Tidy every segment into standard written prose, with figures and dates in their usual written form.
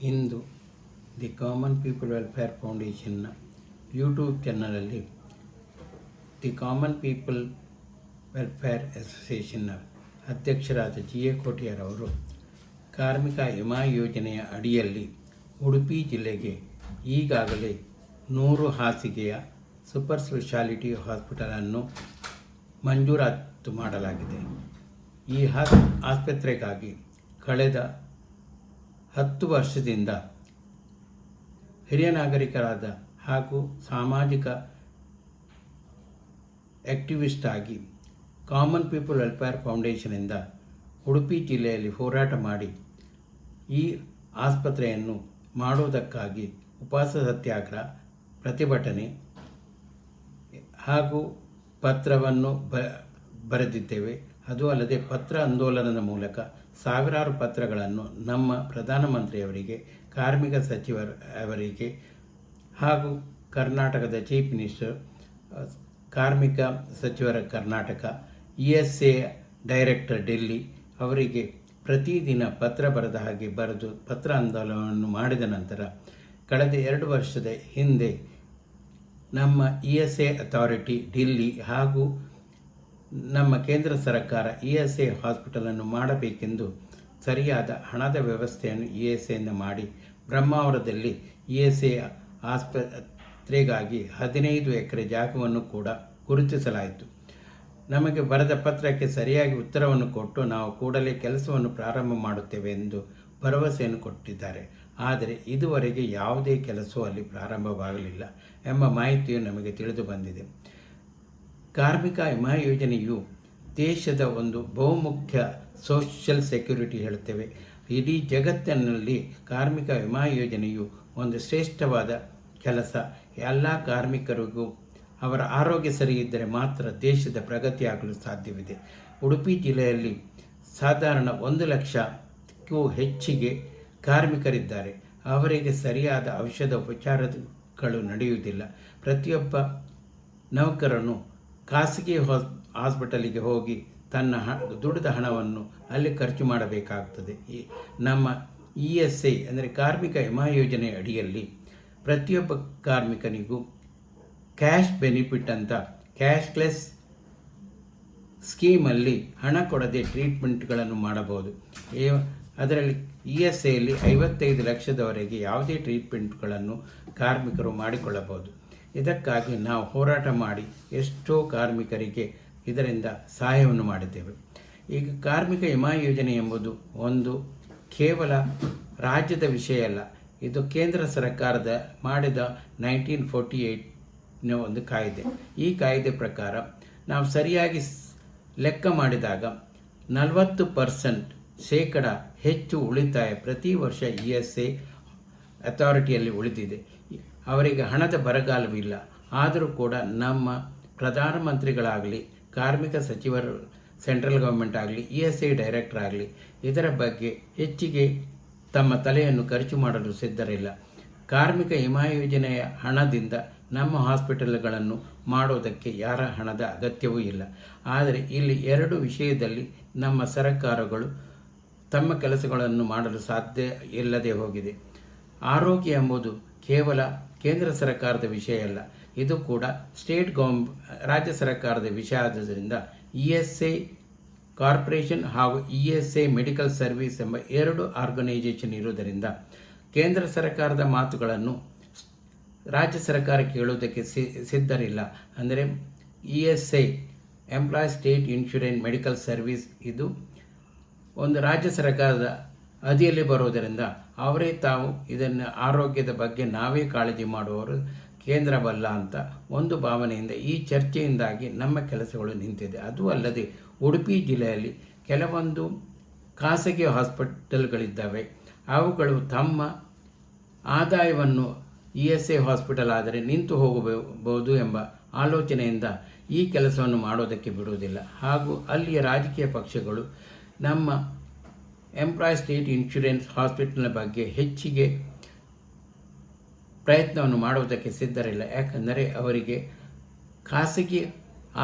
Into the common people welfare ಫೌಂಡೇಶನ್ನ YouTube ಚಾನಲಲ್ಲಿ the common people welfare ಅಸೋಸಿಯೇಷನ್ನ ಅಧ್ಯಕ್ಷರಾದ GA ಕೋಟಿಯಾರವರು ಕಾರ್ಮಿಕ ವಿಮಾ ಯೋಜನೆಯ ಅಡಿಯಲ್ಲಿ ಉಡುಪಿ ಜಿಲ್ಲೆಗೆ ಈಗಾಗಲೇ 100 ಹಾಸಿಗೆಯ ಸೂಪರ್ ಸ್ಪೆಷಾಲಿಟಿ ಹಾಸ್ಪಿಟಲನ್ನು ಮಂಜೂರಾತು ಮಾಡಲಾಗಿದೆ. ಈ ಆಸ್ಪತ್ರೆಗಾಗಿ ಕಳೆದ 10 ವರ್ಷದಿಂದ ಹಿರಿಯ ನಾಗರಿಕರಾದ ಹಾಗೂ ಸಾಮಾಜಿಕ ಆಕ್ಟಿವಿಸ್ಟ್ ಆಗಿ ಕಾಮನ್ ಪೀಪಲ್ ವೆಲ್ಫೇರ್ ಫೌಂಡೇಶನ್ನಿಂದ ಉಡುಪಿ ಜಿಲ್ಲೆಯಲ್ಲಿ ಹೋರಾಟ ಮಾಡಿ ಈ ಆಸ್ಪತ್ರೆಯನ್ನು ಮಾಡುವುದಕ್ಕಾಗಿ ಉಪವಾಸ ಸತ್ಯಾಗ್ರಹ, ಪ್ರತಿಭಟನೆ ಹಾಗೂ ಪತ್ರವನ್ನು ಬರೆದಿದ್ದೇವೆ. ಅದು ಅಲ್ಲದೆ ಪತ್ರ ಆಂದೋಲನದ ಮೂಲಕ ಸಾವಿರಾರು ಪತ್ರಗಳನ್ನು ನಮ್ಮ ಪ್ರಧಾನಮಂತ್ರಿಯವರಿಗೆ, ಕಾರ್ಮಿಕ ಸಚಿವರವರಿಗೆ ಹಾಗೂ ಕರ್ನಾಟಕದ ಚೀಫ್ ಮಿನಿಸ್ಟರ್, ಕಾರ್ಮಿಕ ಸಚಿವರ ಕರ್ನಾಟಕ, ESA ಡೈರೆಕ್ಟರ್ ಡೆಲ್ಲಿ ಅವರಿಗೆ ಪ್ರತಿದಿನ ಪತ್ರ ಬರೆದ ಹಾಗೆ ಬರೆದು ಪತ್ರ ಆಂದೋಲನವನ್ನು ಮಾಡಿದ ನಂತರ ಕಳೆದ 2 ವರ್ಷದ ಹಿಂದೆ ನಮ್ಮ ESA ಅಥಾರಿಟಿ ಡೆಲ್ಲಿ ಹಾಗೂ ನಮ್ಮ ಕೇಂದ್ರ ಸರ್ಕಾರ ESA ಹಾಸ್ಪಿಟಲನ್ನು ಮಾಡಬೇಕೆಂದು ಸರಿಯಾದ ಹಣದ ವ್ಯವಸ್ಥೆಯನ್ನು ESAಯಿಂದ ಮಾಡಿ ಬ್ರಹ್ಮಾವರದಲ್ಲಿ ESA ಆಸ್ಪತ್ರೆಗಾಗಿ 15 ಎಕರೆ ಜಾಗವನ್ನು ಕೂಡ ಗುರುತಿಸಲಾಯಿತು. ನಮಗೆ ಬರೆದ ಪತ್ರಕ್ಕೆ ಸರಿಯಾಗಿ ಉತ್ತರವನ್ನು ಕೊಟ್ಟು ನಾವು ಕೂಡಲೇ ಕೆಲಸವನ್ನು ಪ್ರಾರಂಭ ಮಾಡುತ್ತೇವೆ ಎಂದು ಭರವಸೆಯನ್ನು ಕೊಟ್ಟಿದ್ದಾರೆ. ಆದರೆ ಇದುವರೆಗೆ ಯಾವುದೇ ಕೆಲಸವೂ ಅಲ್ಲಿ ಪ್ರಾರಂಭವಾಗಲಿಲ್ಲ ಎಂಬ ಮಾಹಿತಿಯು ನಮಗೆ ತಿಳಿದು ಬಂದಿದೆ. ಕಾರ್ಮಿಕ ವಿಮಾ ಯೋಜನೆಯು ದೇಶದ ಒಂದು ಬಹುಮುಖ್ಯ ಸೋಷಿಯಲ್ ಸೆಕ್ಯೂರಿಟಿ ಹೇಳುತ್ತೇವೆ. ಇಡೀ ಜಗತ್ತಿನಲ್ಲಿ ಕಾರ್ಮಿಕ ವಿಮಾ ಯೋಜನೆಯು ಒಂದು ಶ್ರೇಷ್ಠವಾದ ಕೆಲಸ. ಎಲ್ಲ ಕಾರ್ಮಿಕರಿಗೂ ಅವರ ಆರೋಗ್ಯ ಸರಿ ಇದ್ದರೆ ಮಾತ್ರ ದೇಶದ ಪ್ರಗತಿಯಾಗಲು ಸಾಧ್ಯವಿದೆ. ಉಡುಪಿ ಜಿಲ್ಲೆಯಲ್ಲಿ ಸಾಧಾರಣ 1 ಲಕ್ಷಕ್ಕೂ ಹೆಚ್ಚಿಗೆ ಕಾರ್ಮಿಕರಿದ್ದಾರೆ. ಅವರಿಗೆ ಸರಿಯಾದ ಔಷಧ ಉಪಚಾರಗಳು ನಡೆಯುವುದಿಲ್ಲ. ಪ್ರತಿಯೊಬ್ಬ ನೌಕರನು ಖಾಸಗಿ ಹಾಸ್ಪಿಟಲಿಗೆ ಹೋಗಿ ತನ್ನ ದುಡಿದ ಹಣವನ್ನು ಅಲ್ಲಿ ಖರ್ಚು ಮಾಡಬೇಕಾಗುತ್ತದೆ. ನಮ್ಮ ESA ಅಂದರೆ ಕಾರ್ಮಿಕ ವಿಮಾ ಯೋಜನೆಯ ಅಡಿಯಲ್ಲಿ ಪ್ರತಿಯೊಬ್ಬ ಕಾರ್ಮಿಕನಿಗೂ ಕ್ಯಾಶ್ ಬೆನಿಫಿಟ್ ಅಂತ ಕ್ಯಾಶ್ಲೆಸ್ ಸ್ಕೀಮಲ್ಲಿ ಹಣ ಕೊಡದೆ ಟ್ರೀಟ್ಮೆಂಟ್ಗಳನ್ನು ಮಾಡಬಹುದು. ಅದರಲ್ಲಿ ESAಯಲ್ಲಿ 55 ಲಕ್ಷದವರೆಗೆ ಯಾವುದೇ ಟ್ರೀಟ್ಮೆಂಟ್ಗಳನ್ನು ಕಾರ್ಮಿಕರು ಮಾಡಿಕೊಳ್ಳಬಹುದು. ಇದಕ್ಕಾಗಿ ನಾವು ಹೋರಾಟ ಮಾಡಿ ಎಷ್ಟೋ ಕಾರ್ಮಿಕರಿಗೆ ಇದರಿಂದ ಸಹಾಯವನ್ನು ಮಾಡಿದ್ದೇವೆ. ಈಗ ಕಾರ್ಮಿಕ ವಿಮಾ ಯೋಜನೆ ಎಂಬುದು ಒಂದು ಕೇವಲ ರಾಜ್ಯದ ವಿಷಯ ಅಲ್ಲ. ಇದು ಕೇಂದ್ರ ಸರ್ಕಾರದ ಮಾಡಿದ 1948ನ ಒಂದು ಕಾಯ್ದೆ. ಈ ಕಾಯ್ದೆ ಪ್ರಕಾರ ನಾವು ಸರಿಯಾಗಿ ಲೆಕ್ಕ ಮಾಡಿದಾಗ 40% ಹೆಚ್ಚು ಉಳಿತಾಯ ಪ್ರತಿ ವರ್ಷ ESA ಅಥಾರಿಟಿಯಲ್ಲಿ ಉಳಿದಿದೆ. ಅವರಿಗೆ ಹಣದ ಬರಗಾಲವಿಲ್ಲ. ಆದರೂ ಕೂಡ ನಮ್ಮ ಪ್ರಧಾನಮಂತ್ರಿಗಳಾಗಲಿ, ಕಾರ್ಮಿಕ ಸಚಿವರು, ಸೆಂಟ್ರಲ್ ಗೌರ್ಮೆಂಟ್ ಆಗಲಿ, ESA ಡೈರೆಕ್ಟರ್ ಆಗಲಿ ಇದರ ಬಗ್ಗೆ ಹೆಚ್ಚಿಗೆ ತಮ್ಮ ತಲೆಯನ್ನು ಖರ್ಚು ಮಾಡಲು ಸಿದ್ಧರಿಲ್ಲ. ಕಾರ್ಮಿಕ ವಿಮಾ ಯೋಜನೆಯ ಹಣದಿಂದ ನಮ್ಮ ಹಾಸ್ಪಿಟಲ್ಗಳನ್ನು ಮಾಡೋದಕ್ಕೆ ಯಾರ ಹಣದ ಅಗತ್ಯವೂ ಇಲ್ಲ. ಆದರೆ ಇಲ್ಲಿ 2 ವಿಷಯದಲ್ಲಿ ನಮ್ಮ ಸರ್ಕಾರಗಳು ತಮ್ಮ ಕೆಲಸಗಳನ್ನು ಮಾಡಲು ಸಾಧ್ಯ ಇಲ್ಲದೆ ಹೋಗಿದೆ. ಆರೋಗ್ಯ ಎಂಬುದು ಕೇವಲ ಕೇಂದ್ರ ಸರ್ಕಾರದ ವಿಷಯ ಅಲ್ಲ, ಇದು ಕೂಡ ರಾಜ್ಯ ಸರ್ಕಾರದ ವಿಷಯ. ಆದ್ದರಿಂದ ESA ಕಾರ್ಪೊರೇಷನ್ ಹಾಗೂ ESA ಮೆಡಿಕಲ್ ಸರ್ವಿಸ್ ಎಂಬ 2 ಆರ್ಗನೈಜೇಷನ್ ಇರುವುದರಿಂದ ಕೇಂದ್ರ ಸರ್ಕಾರದ ಮಾತುಗಳನ್ನು ರಾಜ್ಯ ಸರ್ಕಾರ ಕೇಳುವುದಕ್ಕೆ ಸಿದ್ಧರಿಲ್ಲ. ಅಂದರೆ ESA employees state insurance medical service ಇದು ಒಂದು ರಾಜ್ಯ ಸರ್ಕಾರದ ಅಡಿಯಲ್ಲಿ ಬರುವುದರಿಂದ ಅವರೇ ತಾವು ಇದನ್ನು ಆರೋಗ್ಯದ ಬಗ್ಗೆ ನಾವೇ ಕಾಳಜಿ ಮಾಡುವವರು ಕೇಂದ್ರವಲ್ಲ ಅಂತ ಒಂದು ಭಾವನೆಯಿಂದ ಈ ಚರ್ಚೆಯಿಂದಾಗಿ ನಮ್ಮ ಕೆಲಸಗಳು ನಿಂತಿದೆ. ಅದು ಅಲ್ಲದೆ ಉಡುಪಿ ಜಿಲ್ಲೆಯಲ್ಲಿ ಕೆಲವೊಂದು ಖಾಸಗಿ ಹಾಸ್ಪಿಟಲ್ಗಳಿದ್ದಾವೆ. ಅವುಗಳು ತಮ್ಮ ಆದಾಯವನ್ನು ESA ಹಾಸ್ಪಿಟಲ್ ಆದರೆ ನಿಂತು ಹೋಗಬಹುದು ಎಂಬ ಆಲೋಚನೆಯಿಂದ ಈ ಕೆಲಸವನ್ನು ಮಾಡೋದಕ್ಕೆ ಬಿಡುವುದಿಲ್ಲ. ಹಾಗೂ ಅಲ್ಲಿಯ ರಾಜಕೀಯ ಪಕ್ಷಗಳು ನಮ್ಮ ಎಂಪ್ಲಾಯೀಸ್ ಸ್ಟೇಟ್ ಇನ್ಶೂರೆನ್ಸ್ ಹಾಸ್ಪಿಟಲ್ನ ಬಗ್ಗೆ ಹೆಚ್ಚಿಗೆ ಪ್ರಯತ್ನವನ್ನು ಮಾಡುವುದಕ್ಕೆ ಸಿದ್ಧರಿಲ್ಲ. ಯಾಕಂದರೆ ಅವರಿಗೆ ಖಾಸಗಿ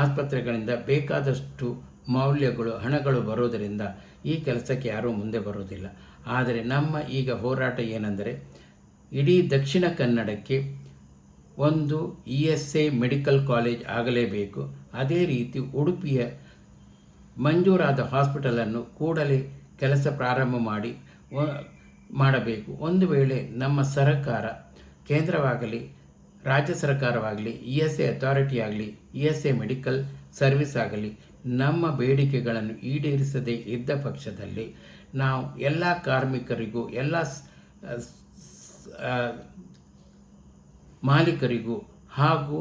ಆಸ್ಪತ್ರೆಗಳಿಂದ ಬೇಕಾದಷ್ಟು ಮೌಲ್ಯಗಳು ಹಣಗಳು ಬರೋದರಿಂದ ಈ ಕೆಲಸಕ್ಕೆ ಯಾರೂ ಮುಂದೆ ಬರೋದಿಲ್ಲ. ಆದರೆ ನಮ್ಮ ಈಗ ಹೋರಾಟ ಏನೆಂದರೆ, ಇಡೀ ದಕ್ಷಿಣ ಕನ್ನಡಕ್ಕೆ ಒಂದು ESA ಮೆಡಿಕಲ್ ಕಾಲೇಜ್ ಆಗಲೇಬೇಕು. ಅದೇ ರೀತಿ ಉಡುಪಿಯ ಮಂಜೂರಾದ ಹಾಸ್ಪಿಟಲನ್ನು ಕೂಡಲೇ ಕೆಲಸ ಪ್ರಾರಂಭ ಮಾಡಬೇಕು. ಒಂದು ವೇಳೆ ನಮ್ಮ ಸರ್ಕಾರ, ಕೇಂದ್ರವಾಗಲಿ ರಾಜ್ಯ ಸರ್ಕಾರವಾಗಲಿ, ESA ಅಥಾರಿಟಿ ಆಗಲಿ, ESA ಮೆಡಿಕಲ್ ಸರ್ವಿಸ್ ಆಗಲಿ ನಮ್ಮ ಬೇಡಿಕೆಗಳನ್ನು ಈಡೇರಿಸದೇ ಇದ್ದ ಪಕ್ಷದಲ್ಲಿ ನಾವು ಎಲ್ಲ ಕಾರ್ಮಿಕರಿಗೂ, ಎಲ್ಲ ಮಾಲೀಕರಿಗೂ ಹಾಗೂ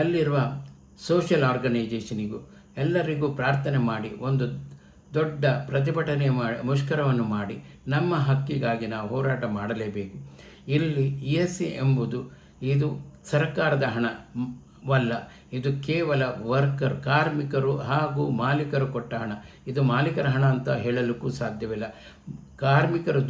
ಅಲ್ಲಿರುವ ಸೋಷಿಯಲ್ ಆರ್ಗನೈಜೇಷನಿಗೂ ಎಲ್ಲರಿಗೂ ಪ್ರಾರ್ಥನೆ ಮಾಡಿ ಒಂದು ದೊಡ್ಡ ಪ್ರತಿಭಟನೆ ಮುಷ್ಕರವನ್ನು ಮಾಡಿ ನಮ್ಮ ಹಕ್ಕಿಗಾಗಿ ನಾವು ಹೋರಾಟ ಮಾಡಲೇಬೇಕು. ಇಲ್ಲಿ ESA ಎಂಬುದು ಇದು ಸರ್ಕಾರದ ಹಣವಲ್ಲ, ಇದು ಕೇವಲ ಕಾರ್ಮಿಕರು ಹಾಗೂ ಮಾಲೀಕರು ಕೊಟ್ಟ ಹಣ. ಇದು ಮಾಲೀಕರ ಹಣ ಅಂತ ಹೇಳಲಿಕ್ಕೂ ಸಾಧ್ಯವಿಲ್ಲ. ಕಾರ್ಮಿಕರು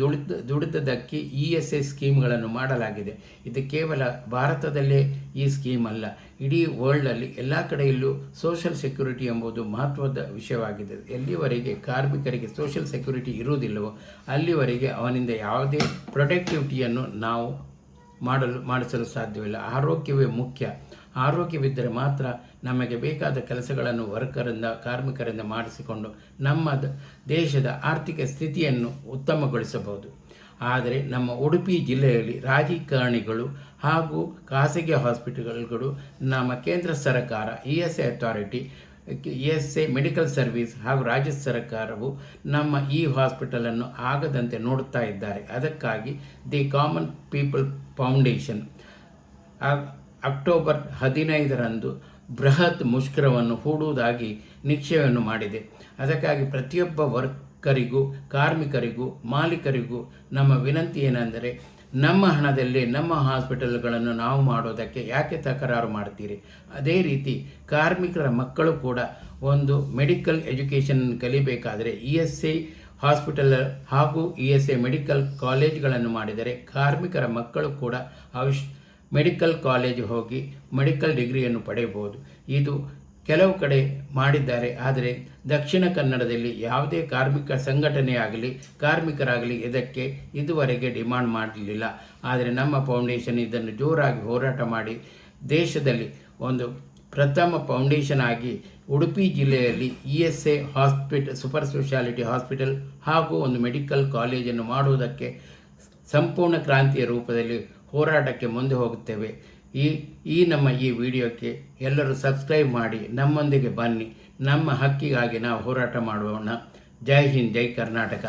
ದುಡಿದದ್ದಕ್ಕೆ ESA ಸ್ಕೀಮ್ಗಳನ್ನು ಮಾಡಲಾಗಿದೆ. ಇದು ಕೇವಲ ಭಾರತದಲ್ಲೇ ಈ ಸ್ಕೀಮ್ ಅಲ್ಲ, ಇಡೀ ವರ್ಲ್ಡಲ್ಲಿ ಎಲ್ಲ ಕಡೆಯಲ್ಲೂ ಸೋಷಲ್ ಸೆಕ್ಯೂರಿಟಿ ಎಂಬುದು ಮಹತ್ವದ ವಿಷಯವಾಗಿದೆ. ಎಲ್ಲಿವರೆಗೆ ಕಾರ್ಮಿಕರಿಗೆ ಸೋಷಲ್ ಸೆಕ್ಯೂರಿಟಿ ಇರುವುದಿಲ್ಲವೋ ಅಲ್ಲಿವರೆಗೆ ಅವನಿಂದ ಯಾವುದೇ ಪ್ರೊಡಕ್ಟಿವಿಟಿಯನ್ನು ನಾವು ಮಾಡಿಸಲು ಸಾಧ್ಯವಿಲ್ಲ. ಆರೋಗ್ಯವೇ ಮುಖ್ಯ. ಆರೋಗ್ಯವಿದ್ದರೆ ಮಾತ್ರ ನಮಗೆ ಬೇಕಾದ ಕೆಲಸಗಳನ್ನು ಕಾರ್ಮಿಕರಿಂದ ಮಾಡಿಸಿಕೊಂಡು ನಮ್ಮ ದೇಶದ ಆರ್ಥಿಕ ಸ್ಥಿತಿಯನ್ನು ಉತ್ತಮಗೊಳಿಸಬಹುದು. ಆದರೆ ನಮ್ಮ ಉಡುಪಿ ಜಿಲ್ಲೆಯಲ್ಲಿ ರಾಜಕಾರಣಿಗಳು ಹಾಗೂ ಖಾಸಗಿ ಹಾಸ್ಪಿಟಲ್ಗಳು, ನಮ್ಮ ಕೇಂದ್ರ ಸರ್ಕಾರ, ESA authority, ESA medical service ಹಾಗೂ ರಾಜ್ಯ ಸರ್ಕಾರವು ನಮ್ಮ ಈ ಹಾಸ್ಪಿಟಲನ್ನು ಆಗದಂತೆ ನೋಡುತ್ತಾ ಇದ್ದಾರೆ. ಅದಕ್ಕಾಗಿ the common people foundation October 15ರಂದು ಬೃಹತ್ ಮುಷ್ಕರವನ್ನು ಹೂಡುವುದಾಗಿ ನಿಶ್ಚಯವನ್ನು ಮಾಡಿದೆ. ಅದಕ್ಕಾಗಿ ಪ್ರತಿಯೊಬ್ಬ ವರ್ಕರಿಗೂ, ಕಾರ್ಮಿಕರಿಗೂ, ಮಾಲೀಕರಿಗೂ ನಮ್ಮ ವಿನಂತಿ ಏನೆಂದರೆ, ನಮ್ಮ ಹಣದಲ್ಲೇ ನಮ್ಮ ಹಾಸ್ಪಿಟಲ್ಗಳನ್ನು ನಾವು ಮಾಡೋದಕ್ಕೆ ಯಾಕೆ ತಕರಾರು ಮಾಡ್ತೀರಿ? ಅದೇ ರೀತಿ ಕಾರ್ಮಿಕರ ಮಕ್ಕಳು ಕೂಡ ಒಂದು ಮೆಡಿಕಲ್ ಎಜುಕೇಷನ್ ಕಲಿಬೇಕಾದರೆ ESA ಹಾಸ್ಪಿಟಲ್ ಹಾಗೂ ESA ಮೆಡಿಕಲ್ ಕಾಲೇಜ್ಗಳನ್ನು ಮಾಡಿದರೆ ಕಾರ್ಮಿಕರ ಮಕ್ಕಳು ಕೂಡ ಮೆಡಿಕಲ್ ಕಾಲೇಜ್ ಹೋಗಿ ಮೆಡಿಕಲ್ ಡಿಗ್ರಿಯನ್ನು ಪಡೆಯಬಹುದು. ಇದು ಕೆಲವು ಕಡೆ ಮಾಡಿದ್ದಾರೆ. ಆದರೆ ದಕ್ಷಿಣ ಕನ್ನಡದಲ್ಲಿ ಯಾವುದೇ ಕಾರ್ಮಿಕ ಸಂಘಟನೆಯಾಗಲಿ ಕಾರ್ಮಿಕರಾಗಲಿ ಇದಕ್ಕೆ ಇದುವರೆಗೆ ಡಿಮಾಂಡ್ ಮಾಡಲಿಲ್ಲ. ಆದರೆ ನಮ್ಮ ಫೌಂಡೇಶನ್ ಇದನ್ನು ಜೋರಾಗಿ ಹೋರಾಟ ಮಾಡಿ ದೇಶದಲ್ಲಿ ಒಂದು ಪ್ರಥಮ ಫೌಂಡೇಶನ್ ಆಗಿ ಉಡುಪಿ ಜಿಲ್ಲೆಯಲ್ಲಿ ESA ಸೂಪರ್ ಸ್ಪೆಷಾಲಿಟಿ ಹಾಸ್ಪಿಟಲ್ ಹಾಗೂ ಒಂದು ಮೆಡಿಕಲ್ ಕಾಲೇಜನ್ನು ಮಾಡುವುದಕ್ಕೆ ಸಂಪೂರ್ಣ ಕ್ರಾಂತಿಯ ರೂಪದಲ್ಲಿ ಹೋರಾಟಕ್ಕೆ ಮುಂದೆ ಹೋಗುತ್ತೇವೆ. ನಮ್ಮ ಈ ವಿಡಿಯೋಕ್ಕೆ ಎಲ್ಲರೂ ಸಬ್ಸ್ಕ್ರೈಬ್ ಮಾಡಿ ನಮ್ಮೊಂದಿಗೆ ಬನ್ನಿ. ನಮ್ಮ ಹಕ್ಕಿಗಾಗಿ ನಾವು ಹೋರಾಟ ಮಾಡೋಣ. ಜೈ ಹಿಂದ್, ಜೈ ಕರ್ನಾಟಕ.